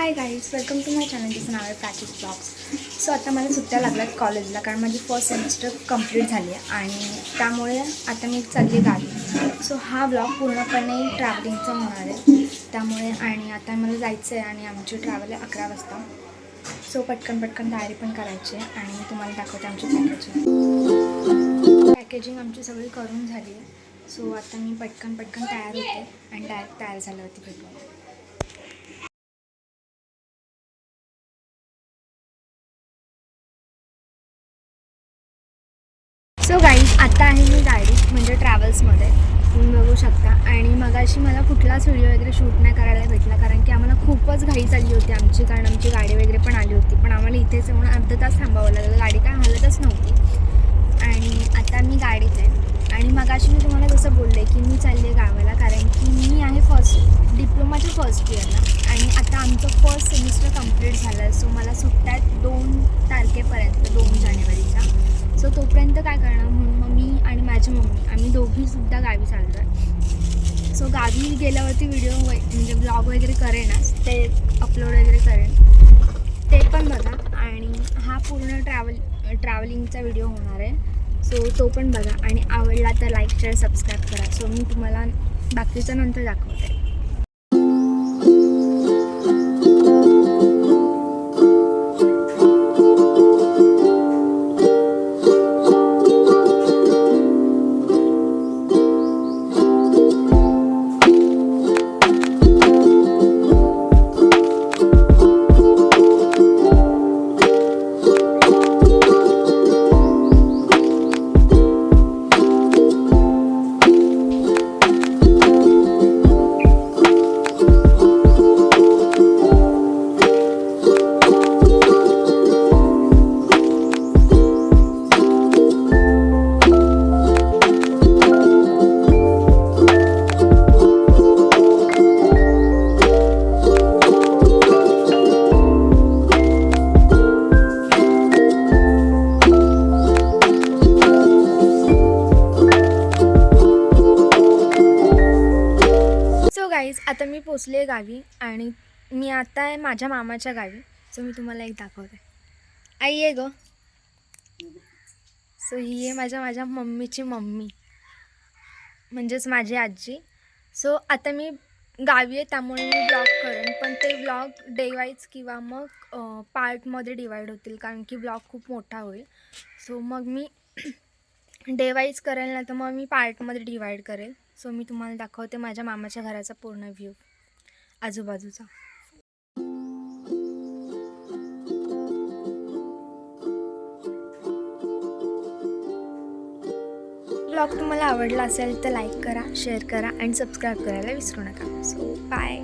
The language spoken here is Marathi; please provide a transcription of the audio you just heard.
High guys, welcome to my channel. जिचं नाव आहे प्रॅक्टिस ब्लॉग्स. सो आता मला सुट्ट्या लागल्यात कॉलेजला, कारण माझी फर्स्ट सेमिस्टर कंप्लीट झाली आहे आणि त्यामुळे आता मी चालली गावी. सो हा ब्लॉग पूर्णपणे ट्रॅव्हलिंगचा होणार आहे त्यामुळे. आणि आता मला जायचं आहे आणि आमची ट्रॅव्हल आहे 11 वाजता. सो पटकन तयारी पण करायची आहे आणि तुम्हाला दाखवते आमची पॅकेजिंग आमची सगळी करून झाली आहे. सो आता मी पटकन तयार होते आणि डायरेक्ट तयार झाल्यावरती भेटू. सो गाईज, आता आहे मी गाडीत म्हणजे ट्रॅव्हल्समध्ये, तुम्ही बघू शकता. आणि मगाशी मला कुठलाच व्हिडिओ वगैरे शूट नाही करायला भेटला, कारण की आम्हाला खूपच घाई चालली होती आमची, कारण आमची गाडी वगैरे पण आली होती. पण आम्हाला इथेच येऊन अर्धा तास थांबावं लागलं, गाडी काय हलतच नव्हती. आणि आता मी गाडीत आहे आणि मगाशी मी तुम्हाला जसं बोलले की मी चालली आहे गावाला, कारण की मी आहे डिप्लोमाच्या फर्स्ट इयरला आणि आता आमचं फर्स्ट सेमिस्टर कंप्लीट झालं आहे. सो मला सुट्ट्या आहेत 2 तारखेपर्यंत, 2 जानेवारीच्या. सो तोपर्यंत काय करणार म्हणून मग मी आणि माझी मम्मी आम्ही दोघीसुद्धा गावी चाललो आहे. सो गावी गेल्यावरती व्हिडिओ म्हणजे ब्लॉग वगैरे करेनच, ते अपलोड वगैरे करेन, ते पण बघा. आणि हा पूर्ण ट्रॅव्हलिंगचा व्हिडिओ होणार आहे. सो तो पण बघा आणि आवडला तर लाईक शेअर सबस्क्राईब करा. सो मी तुम्हाला बाकीचं नंतर दाखवते. आता मी पोचले आहे गावी आणि मी आता आहे माझ्या मामाच्या गावी. सो मी तुम्हाला एक दाखवते. आई आहे गं. सो ही आहे माझ्या मम्मीची मम्मी, म्हणजेच माझी आजी. सो आता मी गावी आहे त्यामुळे मी ब्लॉग करेन, पण ते ब्लॉग डे वाईज किंवा मग पार्टमध्ये डिवाईड होतील, कारण की ब्लॉग खूप मोठा होईल. सो मग मी डे वाईज करेल, नाही तर मग मी पार्टमध्ये डिवाईड करेल. सो मी तुम्हाला दाखवते माझ्या मामाच्या घराचा पूर्ण व्ह्यू आजूबाजूचा. ब्लॉग तुम्हाला आवडला असेल तर लाईक करा, शेअर करा आणि सबस्क्राईब करायला विसरू नका. So bye.